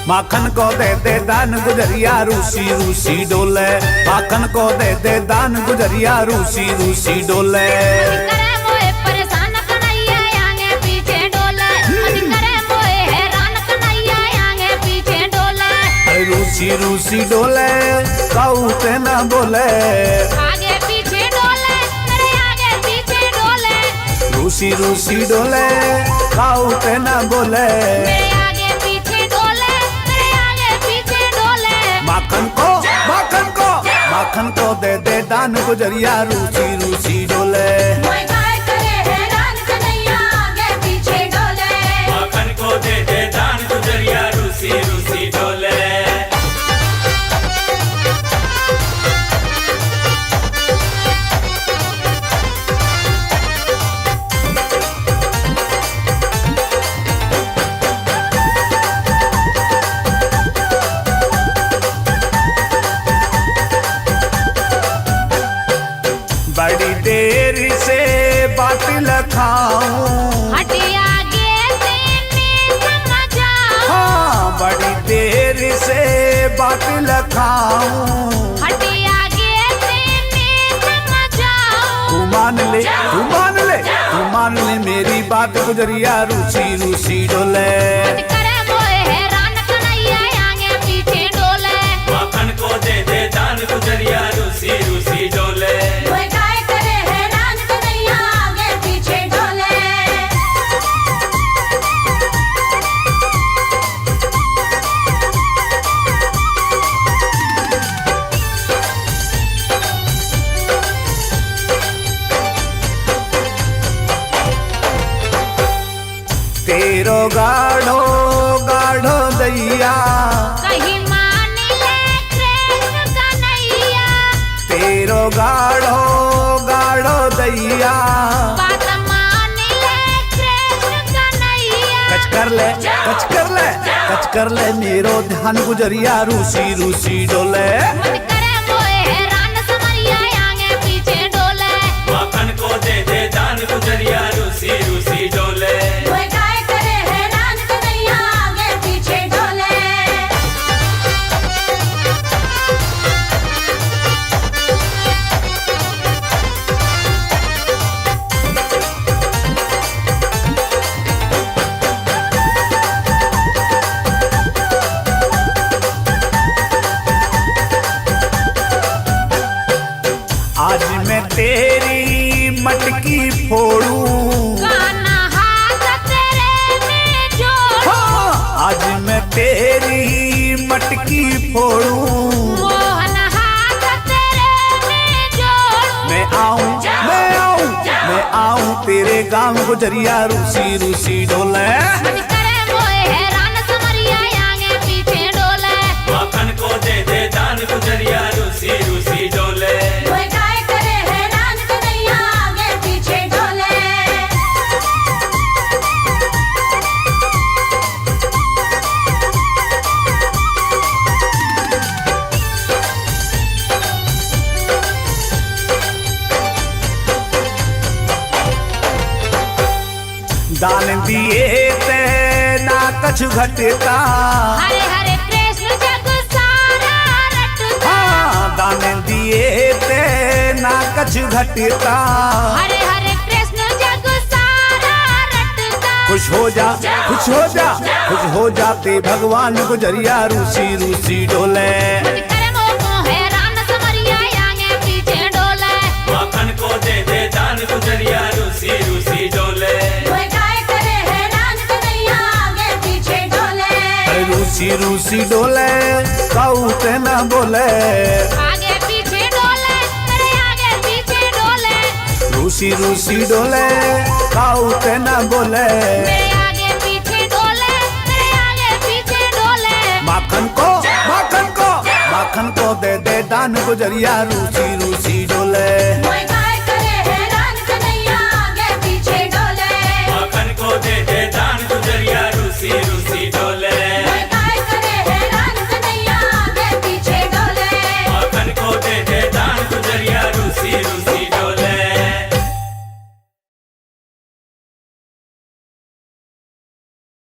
माखन को दे दे दान गुजरिया रूसी रूसी डोले। माखन को दे दे दान गुजरिया रूसी रूसी डोले। रूसी रूसी डोले काऊ ते ना बोले, आगे पीछे डोले मेरे आगे पीछे डोले। रूसी रूसी डोले काऊ ते ना बोले, मेरे आगे पीछे डोले मेरे आगे पीछे डोले। माखन को माखन को माखन को दे दे दान गुजरिया रूसी रूसी डोले। पीछे डोले माखन को दे दे दान गुजरिया रूसी रूसी डोले। बड़ी देर से बात लखाऊं, हटिया गे से मैं समझ आऊं। हाँ बड़ी देर से बात लखाऊं, हटिया गे से मैं समझ आऊं। तू मान ले तू मान ले तू मान ले मेरी बात गुजरिया रूसी रूसी डोले। करे मोए हैरान कन्हैया आगे पीछे डोले। माखन को दे दे दान गुजरिया रूसी रूसी डोले। तेरो गाढ़ो गाढ़ो दैया, कहीं मान ले कृष्ण कन्हैया। तेरो गाढ़ो गाढ़ो दैया, बात मान ले कृष्ण कन्हैया। कच कर ले कच कर ले कच कर ले मेरो ध्यान गुजरिया रूसी रूसी डोले। करे मोए हैरान समैया आगे पीछे डोले। माखन को दे दे दान गुजरिया रूसी रूसी डोले। आज मैं तेरी मटकी फोड़ूं, गाना हाथ तेरे में जोड़ूं। हाँ आज मैं तेरी मटकी फोड़ूं, मोहन हाथ तेरे में जोड़ूं। मैं आऊं मैं आऊं मैं आऊं तेरे गांव गुजरिया रूसी रूसी डोले। करे मोए हैरान समरिया आगे पीछे डोले। माखन को दे दे दान गुजरिया रूसी रूसी डोले। दान दिए ते ना कछ घटता, हरे हरे कृष्ण जग सारा रटता। हाँ दान दिए ते ना कछ घटता। हरे हरे कृष्ण जग सारा रटता। खुश हो जा खुश हो जा खुश हो जाते भगवान गुजरिया रूसी रूसी डोले। करे मोको हैरान समरिया आगे पीछे डोले। माखन को दे दे दान गुजरिया रूसी रूसी डोले। रूसी रूसी डोले काऊ ते ना बोले, आगे पीछे डोले मेरे आगे पीछे डोले। रूसी रूसी डोले काऊ ते ना बोले। मेरे आगे पीछे डोले मेरे आगे पीछे डोले। माखन को माखन को माखन को दे दे दान गुजरिया रूसी रूसी डोले।